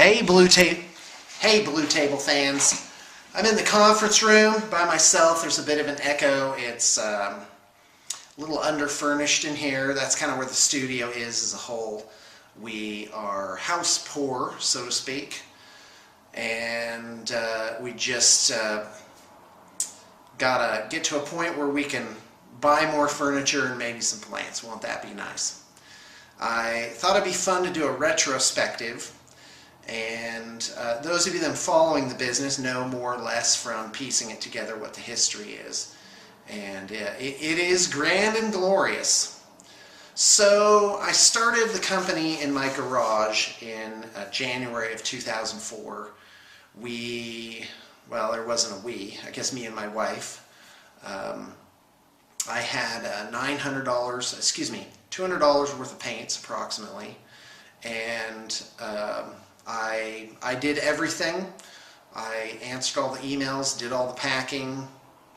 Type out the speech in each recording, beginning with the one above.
Hey Blue Table fans. I'm in the conference room by myself. There's a bit of an echo. It's a little underfurnished in here. That's kind of where the studio is as a whole. We are house poor, so to speak, and we just gotta get to a point where we can buy more furniture and maybe some plants. Won't that be nice? I thought it'd be fun to do a retrospective, and those of you that are following the business know more or less from piecing it together what the history is. And it is grand and glorious. So I started the company in my garage in January of 2004. Well, there wasn't a we, I guess me and my wife. I had $200 worth of paints approximately, and I did everything. I answered all the emails, did all the packing,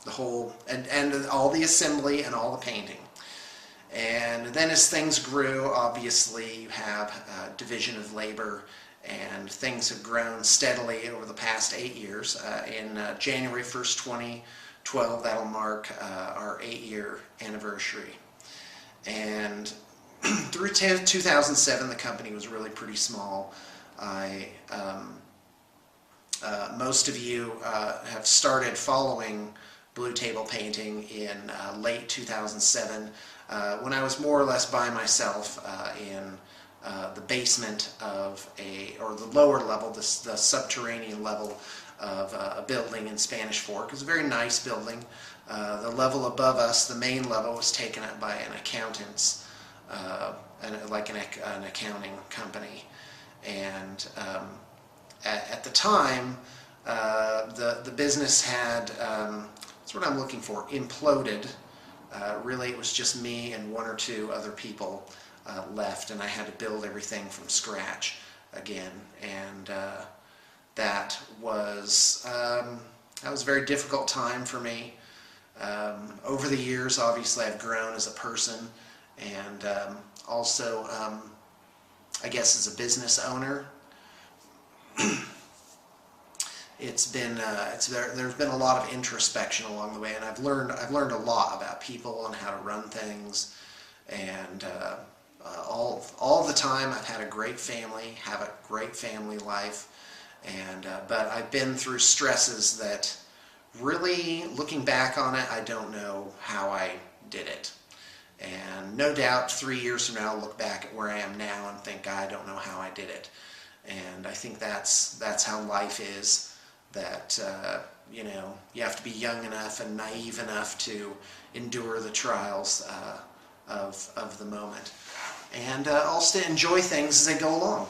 the whole, and all the assembly and all the painting. And then as things grew, obviously you have division of labor, and things have grown steadily over the past 8 years. In January 1st, 2012, that'll mark our 8-year anniversary. And through 2007, the company was really pretty small. Most of you have started following Blue Table Painting in late 2007, when I was more or less by myself in the basement of or the lower level, the subterranean level of a building in Spanish Fork. It was a very nice building. The level above us, the main level, was taken up by an accountant's, like an accounting company. And at the time, the business had, that's what I'm looking for, imploded. Really, it was just me and one or two other people left, and I had to build everything from scratch again. And that was a very difficult time for me. Over the years, obviously, I've grown as a person, and also, I guess, as a business owner. There's been a lot of introspection along the way, and I've learned a lot about people and how to run things, and all the time I've had a great family, have a great family life, and but I've been through stresses that really, looking back on it, I don't know how I did it. And no doubt 3 years from now I'll look back at where I am now and think, I don't know how I did it. And I think that's how life is. That you know, you have to be young enough and naive enough to endure the trials of the moment, and also to enjoy things as they go along.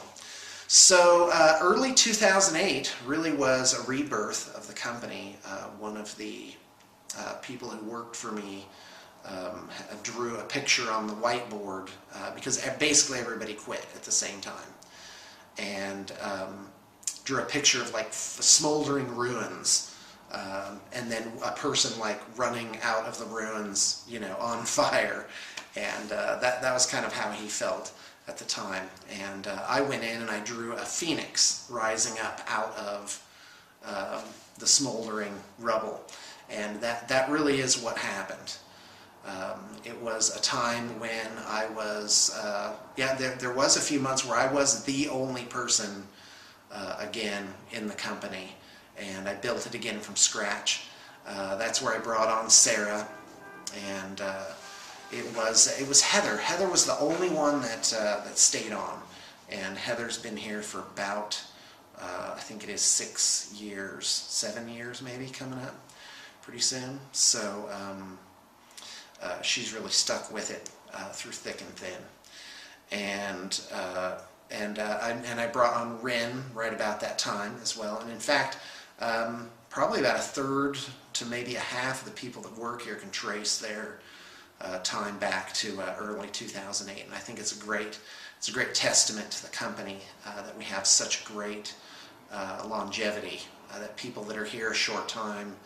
So early 2008 really was a rebirth of the company. One of the people who worked for me drew a picture on the whiteboard because basically everybody quit at the same time, and drew a picture of like smoldering ruins, and then a person like running out of the ruins, you know, on fire, and that was kind of how he felt at the time. And I went in and I drew a phoenix rising up out of the smoldering rubble, and that really is what happened. It was a time when I was, there was a few months where I was the only person again in the company, and I built it again from scratch. That's where I brought on Sarah, and it was Heather. Heather was the only one that stayed on, and Heather's been here for about I think it is 7 years maybe, coming up pretty soon. So she's really stuck with it through thick and thin, and I brought on Ren right about that time as well. And in fact, probably about a third to maybe a half of the people that work here can trace their time back to early 2008. And I think it's a great testament to the company that we have such great longevity. That people that are here a short time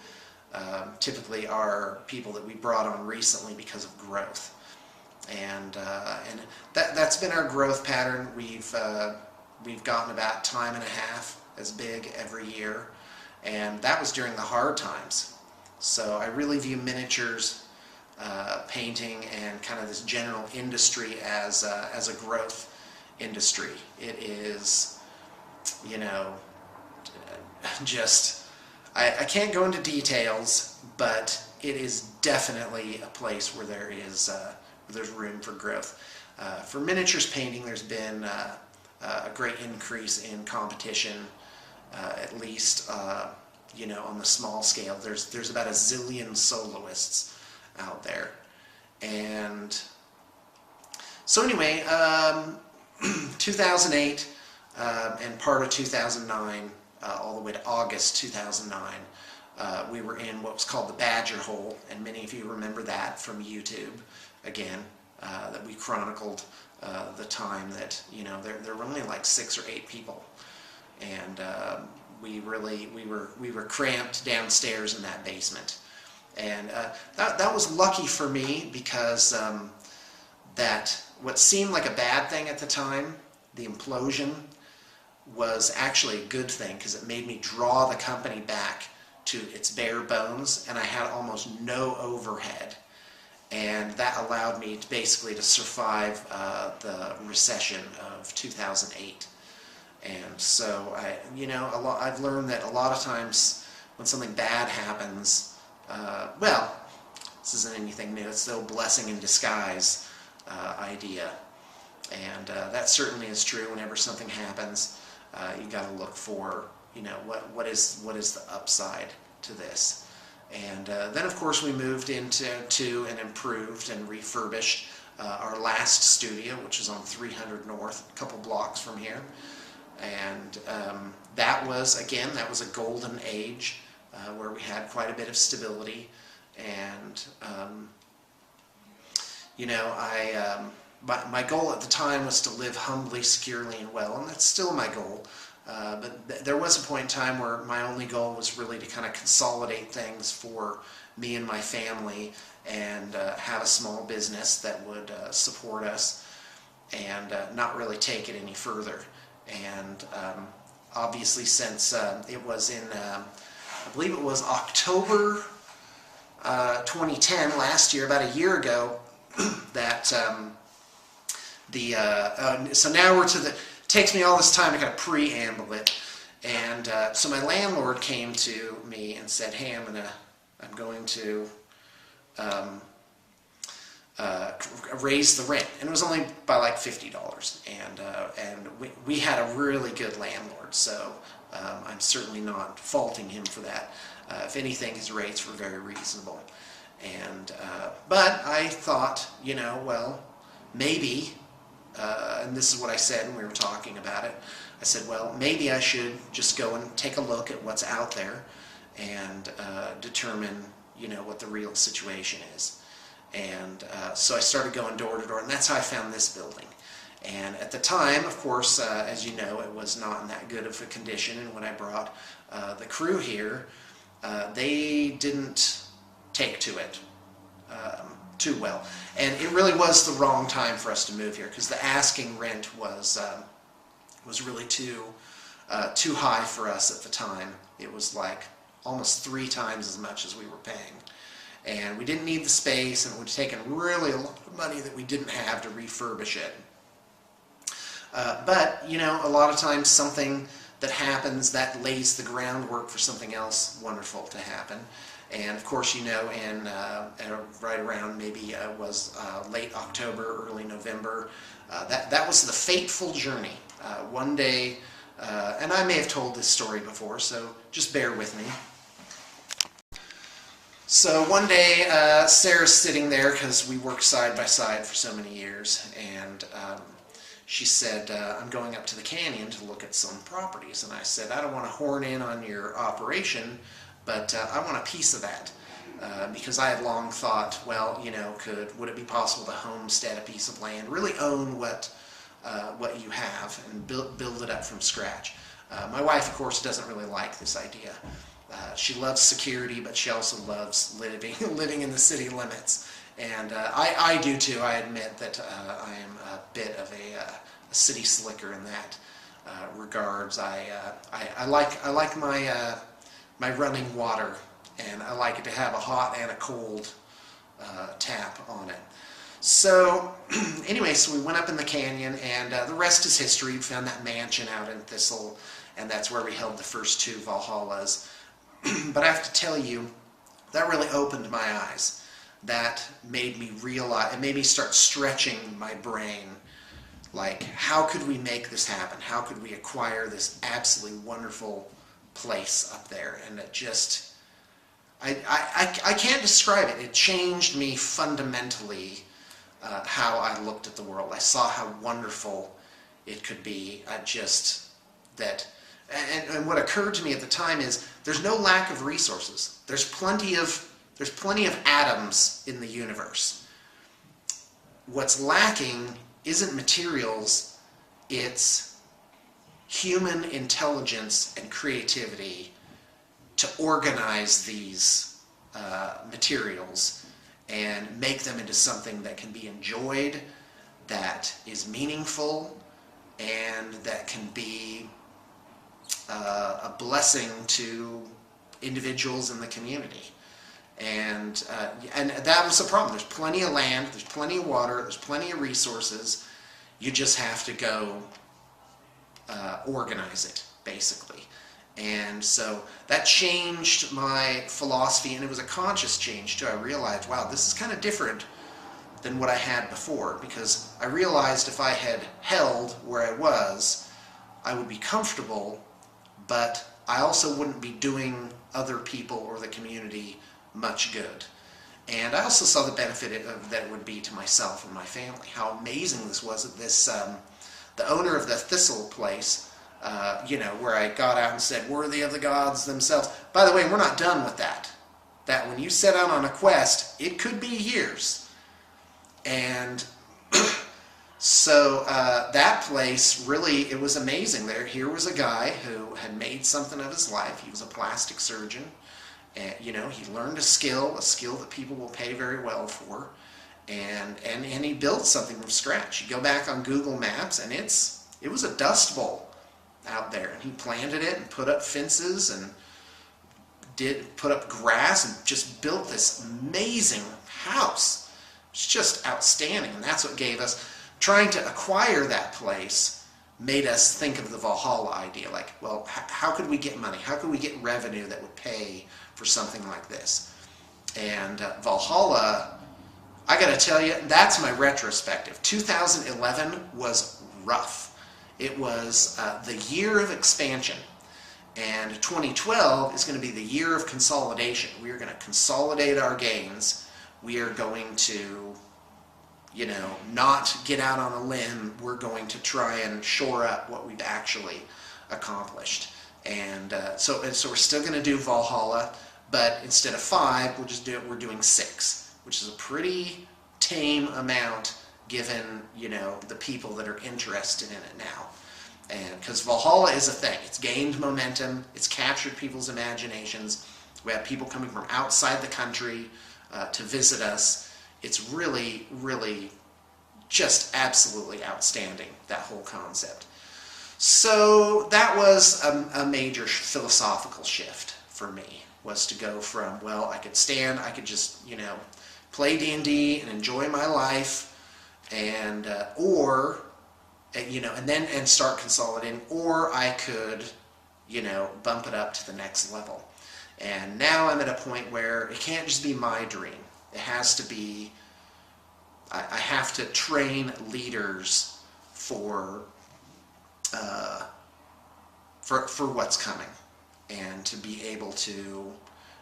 typically are people that we brought on recently because of growth. And that's been our growth pattern. We've we've gotten about time and a half as big every year, and that was during the hard times. So I really view miniatures painting and kind of this general industry as a growth industry. It is, you know, just, I can't go into details, but it is definitely a place where there's room for growth. For miniatures painting, there's been a great increase in competition, at least you know, on the small scale. There's about a zillion soloists out there, and so anyway, 2008 and part of 2009, all the way to August 2009, we were in what was called the Badger Hole, and many of you remember that from YouTube. Again, that we chronicled the time that, you know, there were only like 6 or 8 people, and we were cramped downstairs in that basement, and that was lucky for me, because that what seemed like a bad thing at the time, the implosion, was actually a good thing, because it made me draw the company back to its bare bones, and I had almost no overhead, and that allowed me to basically to survive the recession of 2008. And so I've learned that a lot of times when something bad happens, well, this isn't anything new. It's the old blessing in disguise idea, and that certainly is true. Whenever something happens, you got to look for, you know, what is the upside to this. And then of course we moved into and improved and refurbished our last studio, which is on 300 North, a couple blocks from here. And that was a golden age where we had quite a bit of stability. And you know, my goal at the time was to live humbly, securely, and well, and that's still my goal. But there was a point in time where my only goal was really to kind of consolidate things for me and my family, and have a small business that would support us, and not really take it any further. And obviously, since it was in, I believe it was October 2010, last year, about a year ago, that so now we're to the, takes me all this time to kind of preamble it, and so my landlord came to me and said, "Hey, I'm going to raise the rent," and it was only by like $50, and we had a really good landlord, so I'm certainly not faulting him for that. If anything, his rates were very reasonable, and but I thought, you know, well, maybe. And this is what I said when we were talking about it. I said, well, maybe I should just go and take a look at what's out there and determine, you know, what the real situation is. And so I started going door to door, and that's how I found this building. And at the time, of course, as you know, it was not in that good of a condition, and when I brought the crew here, they didn't take to it too well. And it really was the wrong time for us to move here, because the asking rent was really too high for us at the time. It was like almost 3 times as much as we were paying. And we didn't need the space, and it would have taken really a lot of money that we didn't have to refurbish it. But, you know, a lot of times something that happens that lays the groundwork for something else wonderful to happen. And of course, you know, in right around maybe was late October, early November, that was the fateful journey. One day, and I may have told this story before, so just bear with me. So one day, Sarah's sitting there, because we worked side by side for so many years, and she said, "I'm going up to the canyon to look at some properties." And I said, "I don't want to horn in on your operation, but I want a piece of that," because I had long thought, well, you know, would it be possible to homestead a piece of land, really own what you have, and build it up from scratch. My wife, of course, doesn't really like this idea. She loves security, but she also loves living in the city limits, and I do too. I admit that I am a bit of a city slicker in that. regards. I like my running water, and I like it to have a hot and a cold tap on it. So anyway, so we went up in the canyon, and the rest is history. We found that mansion out in Thistle, and that's where we held the first 2 Valhallas. But I have to tell you, that really opened my eyes. That made me realize, it made me start stretching my brain. Like, how could we make this happen? How could we acquire this absolutely wonderful place up there? And it just, I can't describe it. It changed me fundamentally, how I looked at the world. I saw how wonderful it could be. And what occurred to me at the time is there's no lack of resources. There's plenty of atoms in the universe. What's lacking isn't materials, it's human intelligence and creativity to organize these materials and make them into something that can be enjoyed, that is meaningful, and that can be a blessing to individuals in the community. And that was the problem. There's plenty of land, there's plenty of water, there's plenty of resources. You just have to go organize it, basically. And so that changed my philosophy, and it was a conscious change too. I realized, wow, this is kind of different than what I had before, because I realized if I had held where I was, I would be comfortable, but I also wouldn't be doing other people or the community much good. And I also saw the benefit that it would be to myself and my family. How amazing this was that this, the owner of the Thistle place, where I got out and said, worthy of the gods themselves. By the way, we're not done with that. That when you set out on a quest, it could be years. And so that place, really, it was amazing. Here was a guy who had made something of his life. He was a plastic surgeon. And, he learned a skill that people will pay very well for. And he built something from scratch. You go back on Google Maps, and it was a dust bowl out there. And he planted it and put up fences and put up grass and just built this amazing house. It's just outstanding. And that's what gave us, trying to acquire that place made us think of the Valhalla idea. Like, well, how could we get money? How could we get revenue that would pay for something like this? And Valhalla, I got to tell you, that's my retrospective. 2011 was rough. It was the year of expansion. And 2012 is going to be the year of consolidation. We are going to consolidate our gains. We are going to, not get out on a limb. We're going to try and shore up what we've actually accomplished. And so we're still going to do Valhalla, but instead of 5, we're doing 6, which is a pretty tame amount given, the people that are interested in it now. And because Valhalla is a thing. It's gained momentum. It's captured people's imaginations. We have people coming from outside the country to visit us. It's really, really just absolutely outstanding, that whole concept. So that was a major philosophical shift for me, was to go from, well, I could just, play D&D and enjoy my life, and and start consolidating, or I could, bump it up to the next level. And now I'm at a point where it can't just be my dream. It has to be, I have to train leaders for what's coming, and to be able to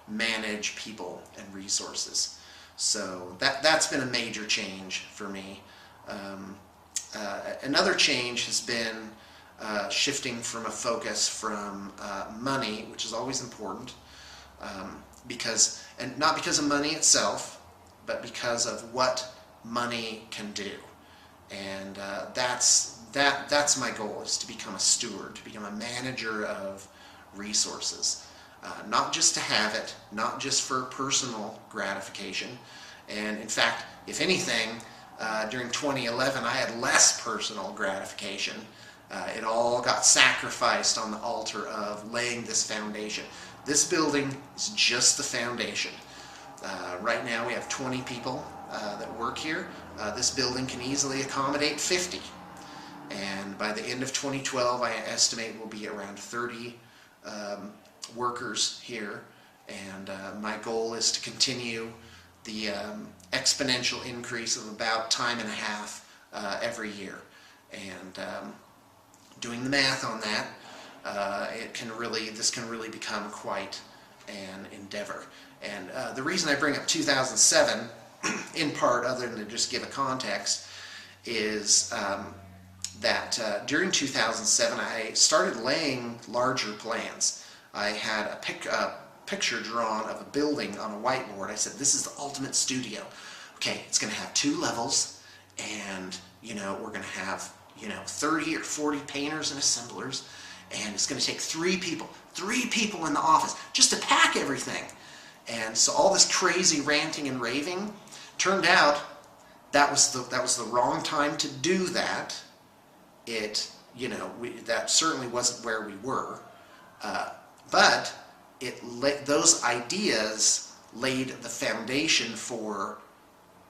manage people and resources. So that's been a major change for me. Another change has been shifting from a focus from money, which is always important, and not because of money itself, but because of what money can do. And that's my goal, is to become a steward, to become a manager of resources. Not just to have it, not just for personal gratification. And in fact, if anything, during 2011, I had less personal gratification It all got sacrificed on the altar of laying this foundation. This building is just the foundation. Right now we have 20 people that work here. This building can easily accommodate 50. And by the end of 2012, I estimate we'll be around 30 workers here. And my goal is to continue the exponential increase of about time and a half every year. And doing the math on that, this can really become quite an endeavor. And the reason I bring up 2007, in part, other than to just give a context, is that during 2007 I started laying larger plans. I had a picture drawn of a building on a whiteboard. I said, this is the ultimate studio. Okay, it's going to have 2 levels, and we're going to have 30 or 40 painters and assemblers, and it's going to take 3 people in the office just to pack everything. And so all this crazy ranting and raving, turned out that was the wrong time to do that. That certainly wasn't where we were, but those ideas laid the foundation for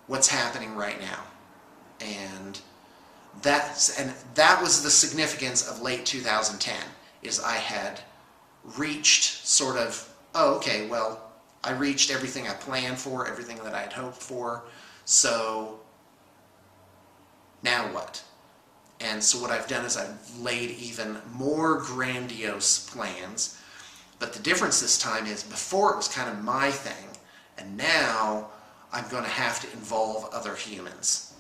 what's happening right now. And that was the significance of late 2010, is I had reached sort of, oh, okay, well, I reached everything I planned for, everything that I had hoped for, so now what? And so what I've done is I've laid even more grandiose plans, but the difference this time is before it was kind of my thing, and now I'm going to have to involve other humans.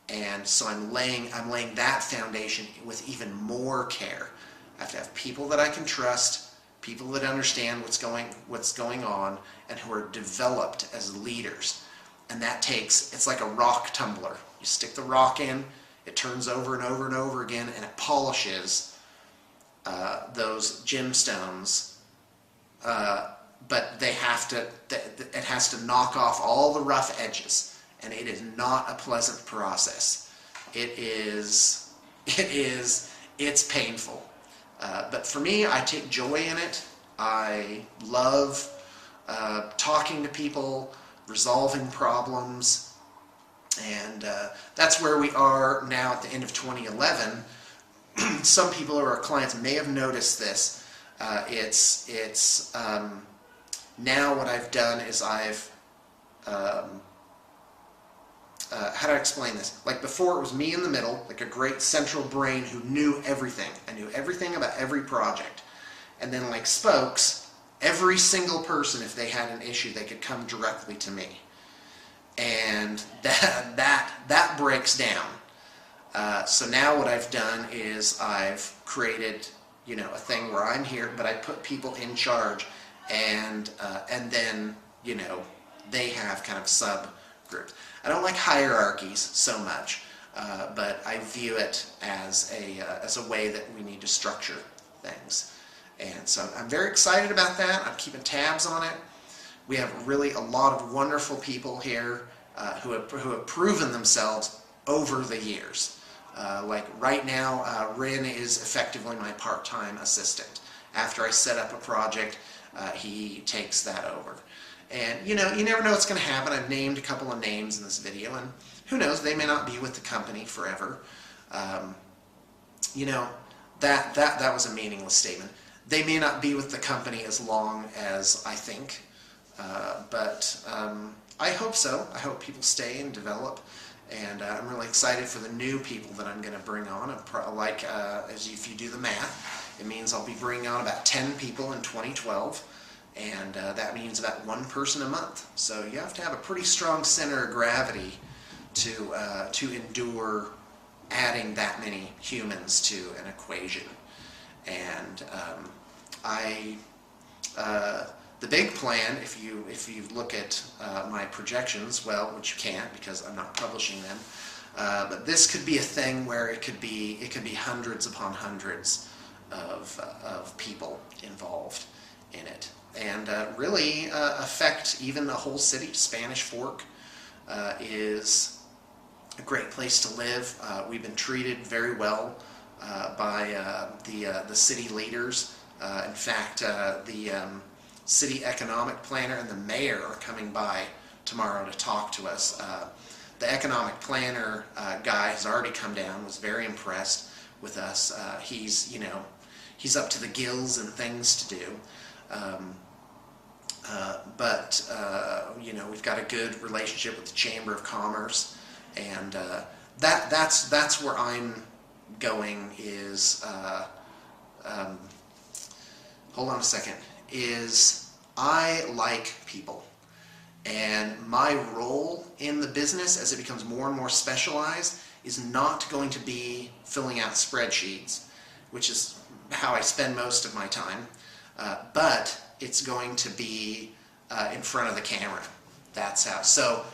And so I'm laying that foundation with even more care. I have to have people that I can trust, people that understand what's going on, and who are developed as leaders. And that takes, it's like a rock tumbler. You stick the rock in, it turns over and over and over again, and it polishes those gemstones. But it has to knock off all the rough edges, and it is not a pleasant process. It's painful. But for me, I take joy in it. I love talking to people, resolving problems, and that's where we are now at the end of 2011. Some people who are our clients may have noticed this. Now what I've done is I've how do I explain this? Like before, it was me in the middle, like a great central brain who knew everything. I knew everything about every project. And then like spokes, every single person, if they had an issue, they could come directly to me. And that breaks down. So now what I've done is I've created, a thing where I'm here, but I put people in charge, and then, they have kind of subgroups. I don't like hierarchies so much, but I view it as a way that we need to structure things. And so I'm very excited about that. I'm keeping tabs on it. We have really a lot of wonderful people here who have proven themselves over the years. Like right now, Rin is effectively my part-time assistant. After I set up a project, he takes that over. And you never know what's going to happen. I've named a couple of names in this video, and who knows, they may not be with the company forever. That was a meaningless statement. They may not be with the company as long as I think, but I hope so. I hope people stay and develop, and I'm really excited for the new people that I'm going to bring on. If you do the math, it means I'll be bringing on about 10 people in 2012. And that means about 1 person a month. So you have to have a pretty strong center of gravity to endure adding that many humans to an equation. And the big plan, if you look at my projections, well, which you can't because I'm not publishing them, but this could be a thing where it could be hundreds upon hundreds of people involved in it. And really affect even the whole city. Spanish Fork is a great place to live. We've been treated very well by the city leaders. In fact, the city economic planner and the mayor are coming by tomorrow to talk to us. The economic planner guy has already come down, was very impressed with us. He's up to the gills and things to do. But we've got a good relationship with the Chamber of Commerce, and that's where I'm going. Is hold on a second. Is I like people, and my role in the business as it becomes more and more specialized is not going to be filling out spreadsheets, which is how I spend most of my time, but it's going to be in front of the camera. That's how. So,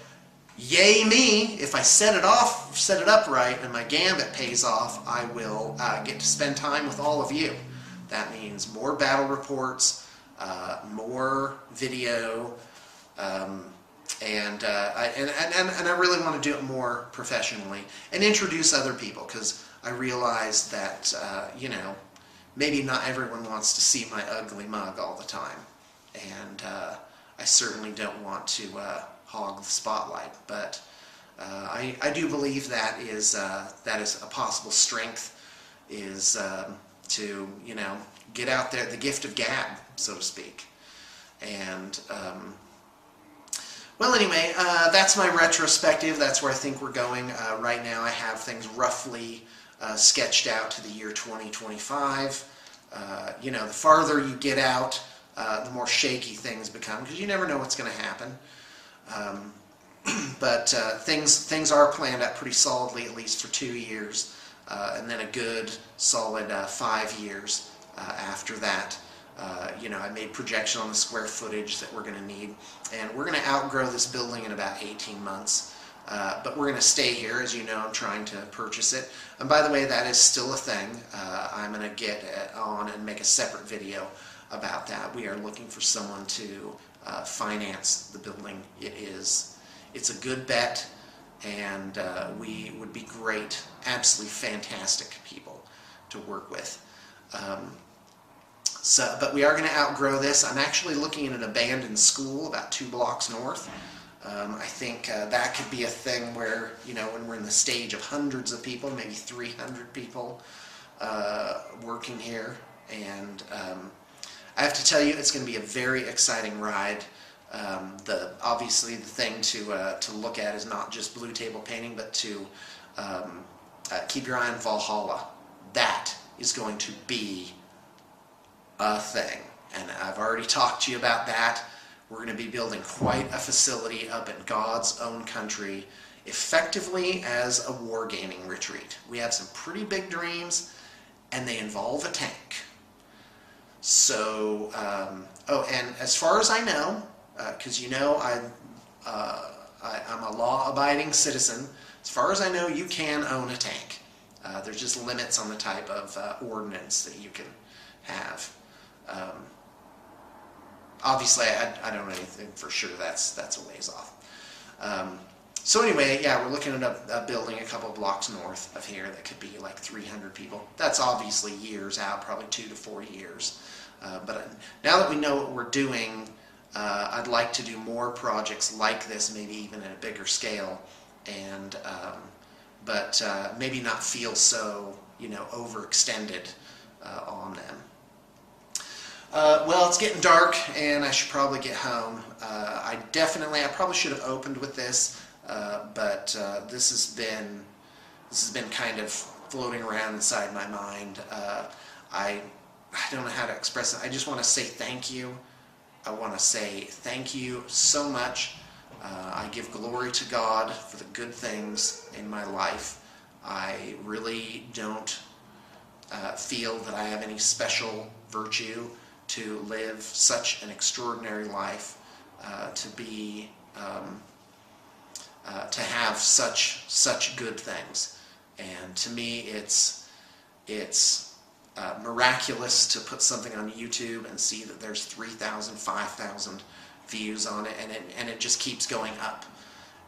yay me! If I set it up right, and my gambit pays off, I will get to spend time with all of you. That means more battle reports, more video, and I really want to do it more professionally and introduce other people, because I realize that maybe not everyone wants to see my ugly mug all the time, and I certainly don't want to hog the spotlight. But I do believe that is a possible strength, is to get out there, the gift of gab, so to speak. And well, anyway, that's my retrospective. That's where I think we're going right now. I have things roughly sketched out to the year 2025. The farther you get out, the more shaky things become, because you never know what's going to happen. But things are planned out pretty solidly, at least for 2 years, and then a good solid 5 years after that. I made projection on the square footage that we're going to need, and we're going to outgrow this building in about 18 months. But we're going to stay here. As you know, I'm trying to purchase it. And by the way, that is still a thing. I'm going to get on and make a separate video about that. We are looking for someone to finance the building. It's a good bet, and we would be great, absolutely fantastic people to work with. But we are going to outgrow this. I'm actually looking at an abandoned school about 2 blocks north. I think that could be a thing where, when we're in the stage of hundreds of people, maybe 300 people working here. And I have to tell you, it's going to be a very exciting ride. Obviously, the thing to look at is not just blue table painting, but to keep your eye on Valhalla. That is going to be a thing. And I've already talked to you about that. We're going to be building quite a facility up in God's own country, effectively as a wargaming retreat. We have some pretty big dreams, and they involve a tank. So, and as far as I know, because I'm a law-abiding citizen, as far as I know, you can own a tank. There's just limits on the type of ordnance that you can have. Obviously, I don't know anything for sure. That's a ways off. So anyway, yeah, we're looking at a building a couple of blocks north of here that could be like 300 people. That's obviously years out, probably 2 to 4 years. But now that we know what we're doing, I'd like to do more projects like this, maybe even at a bigger scale, and but maybe not feel so overextended on them. Well, it's getting dark, and I should probably get home. I probably should have opened with this, but this has been kind of floating around inside my mind. I don't know how to express it. I just want to say thank you. I want to say thank you so much. I give glory to God for the good things in my life. I really don't feel that I have any special virtue to live such an extraordinary life, to have such good things. And to me, it's miraculous to put something on YouTube and see that there's 3,000, 5,000 views on it, and it just keeps going up.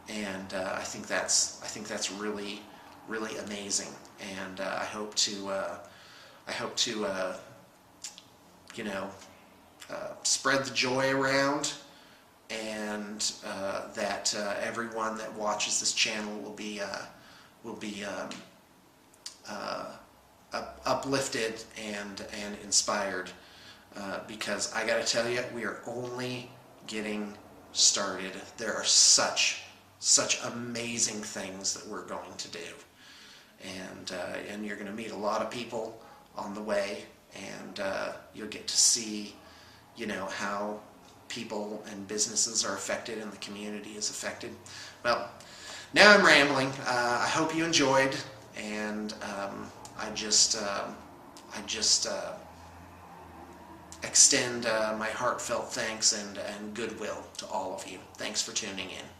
And I think that's really really amazing, and I hope to you know, spread the joy around, and that everyone that watches this channel will be uplifted and inspired, because I gotta tell you, we are only getting started. There are such amazing things that we're going to do, and you're going to meet a lot of people on the way, and you'll get to see, you know, how people and businesses are affected and the community is affected. Well, now I'm rambling. I hope you enjoyed, and I just extend my heartfelt thanks and goodwill to all of you. Thanks for tuning in.